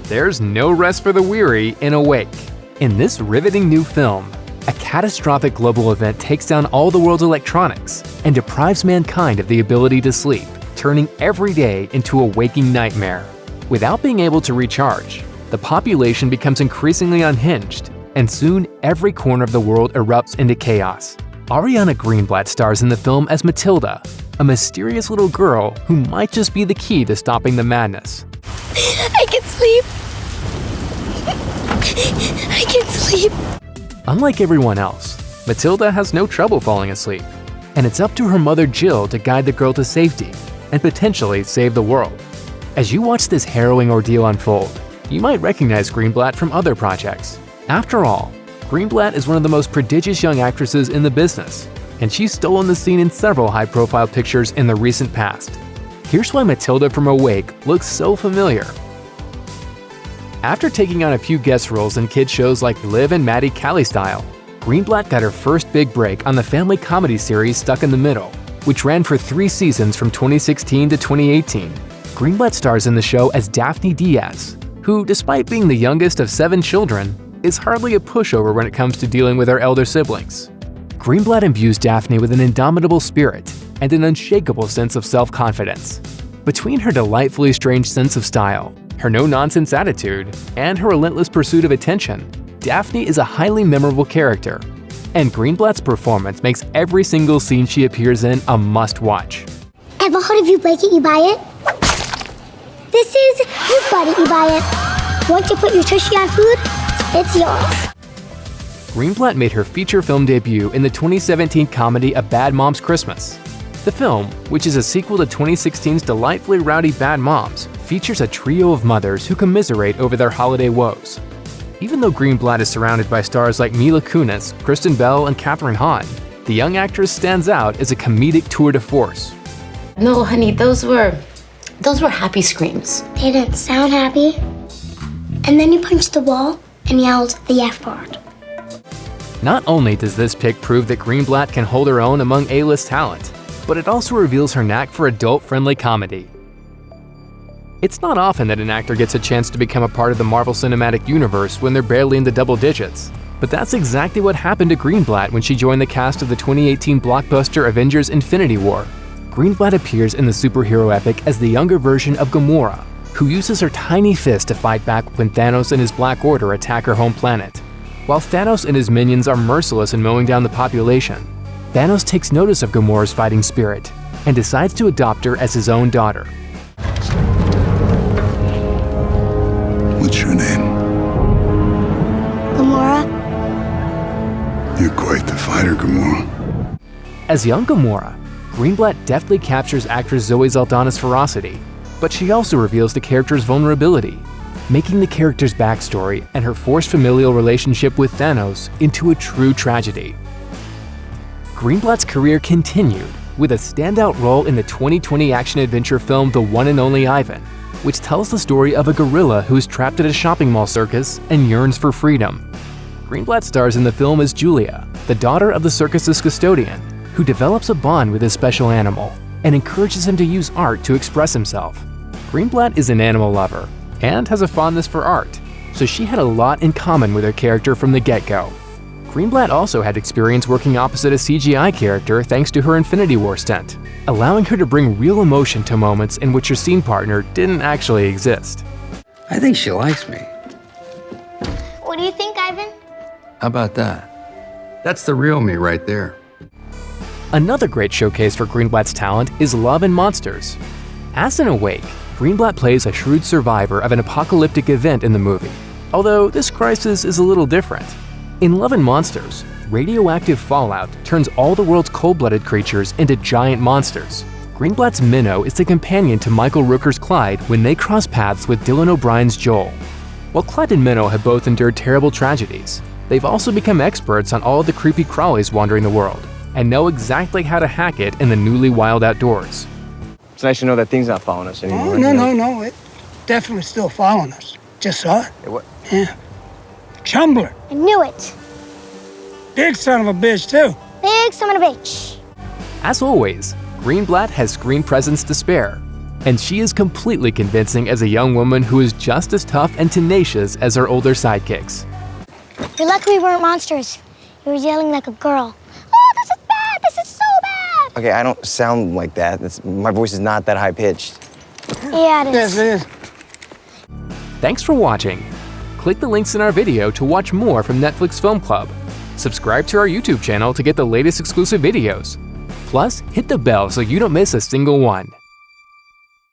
there's no rest for the weary in Awake. In this riveting new film, a catastrophic global event takes down all the world's electronics and deprives mankind of the ability to sleep, turning every day into a waking nightmare. Without being able to recharge, the population becomes increasingly unhinged, and soon every corner of the world erupts into chaos. Ariana Greenblatt stars in the film as Matilda, a mysterious little girl who might just be the key to stopping the madness. I can sleep. I can sleep. Unlike everyone else, Matilda has no trouble falling asleep, and it's up to her mother Jill to guide the girl to safety and potentially save the world. As you watch this harrowing ordeal unfold, you might recognize Greenblatt from other projects. After all, Greenblatt is one of the most prodigious young actresses in the business, and she's stolen the scene in several high-profile pictures in the recent past. Here's why Matilda from Awake looks so familiar. After taking on a few guest roles in kid shows like Liv and Maddie Cali Style, Greenblatt got her first big break on the family comedy series Stuck in the Middle, which ran for 3 seasons from 2016 to 2018. Greenblatt stars in the show as Daphne Diaz, who, despite being the youngest of 7 children, is hardly a pushover when it comes to dealing with her elder siblings. Greenblatt imbues Daphne with an indomitable spirit and an unshakable sense of self-confidence. Between her delightfully strange sense of style, her no-nonsense attitude, and her relentless pursuit of attention, Daphne is a highly memorable character, and Greenblatt's performance makes every single scene she appears in a must-watch. Ever heard of You Break It, You Buy It? This is You Bought It, You Buy It. Once you put your tushy on food, it's yours. Greenblatt made her feature film debut in the 2017 comedy A Bad Mom's Christmas. The film, which is a sequel to 2016's delightfully rowdy Bad Moms, features a trio of mothers who commiserate over their holiday woes. Even though Greenblatt is surrounded by stars like Mila Kunis, Kristen Bell, and Kathryn Hahn, the young actress stands out as a comedic tour de force. No, honey, those were happy screams. They didn't sound happy. And then you punched the wall and yelled the F word. Not only does this pick prove that Greenblatt can hold her own among A-list talent, but it also reveals her knack for adult-friendly comedy. It's not often that an actor gets a chance to become a part of the Marvel Cinematic Universe when they're barely in the double digits, but that's exactly what happened to Greenblatt when she joined the cast of the 2018 blockbuster Avengers: Infinity War. Greenblatt appears in the superhero epic as the younger version of Gamora, who uses her tiny fist to fight back when Thanos and his Black Order attack her home planet. While Thanos and his minions are merciless in mowing down the population, Thanos takes notice of Gamora's fighting spirit and decides to adopt her as his own daughter. What's your name? Gamora? You're quite the fighter, Gamora. As young Gamora, Greenblatt deftly captures actress Zoe Saldana's ferocity, but she also reveals the character's vulnerability, making the character's backstory and her forced familial relationship with Thanos into a true tragedy. Greenblatt's career continued with a standout role in the 2020 action-adventure film The One and Only Ivan, which tells the story of a gorilla who is trapped at a shopping mall circus and yearns for freedom. Greenblatt stars in the film as Julia, the daughter of the circus's custodian, who develops a bond with his special animal and encourages him to use art to express himself. Greenblatt is an animal lover and has a fondness for art, so she had a lot in common with her character from the get-go. Greenblatt also had experience working opposite a CGI character thanks to her Infinity War stunt, allowing her to bring real emotion to moments in which her scene partner didn't actually exist. I think she likes me. What do you think, Ivan? How about that? That's the real me right there. Another great showcase for Greenblatt's talent is Love and Monsters. As in Awake, Greenblatt plays a shrewd survivor of an apocalyptic event in the movie, although this crisis is a little different. In Love and Monsters, radioactive fallout turns all the world's cold-blooded creatures into giant monsters. Greenblatt's Minnow is the companion to Michael Rooker's Clyde when they cross paths with Dylan O'Brien's Joel. While Clyde and Minnow have both endured terrible tragedies, they've also become experts on all of the creepy crawlies wandering the world, and know exactly how to hack it in the newly wild outdoors. It's nice to know that thing's not following us anymore. Oh, no. It definitely still following us. Just saw it. Hey, what? Yeah. Chumbler. I knew it. Big son of a bitch, too. Big son of a bitch. As always, Greenblatt has screen presence to spare, And she is completely convincing as a young woman who is just as tough and tenacious as her older sidekicks. You're lucky we weren't monsters. You were yelling like a girl. Oh, this is bad! This is so bad! Okay, I don't sound like that. My voice is not that high-pitched. Yeah, it is. Yes, it is. Thanks for watching. Click the links in our video to watch more from Netflix Film Club. Subscribe to our YouTube channel to get the latest exclusive videos. Plus, hit the bell so you don't miss a single one.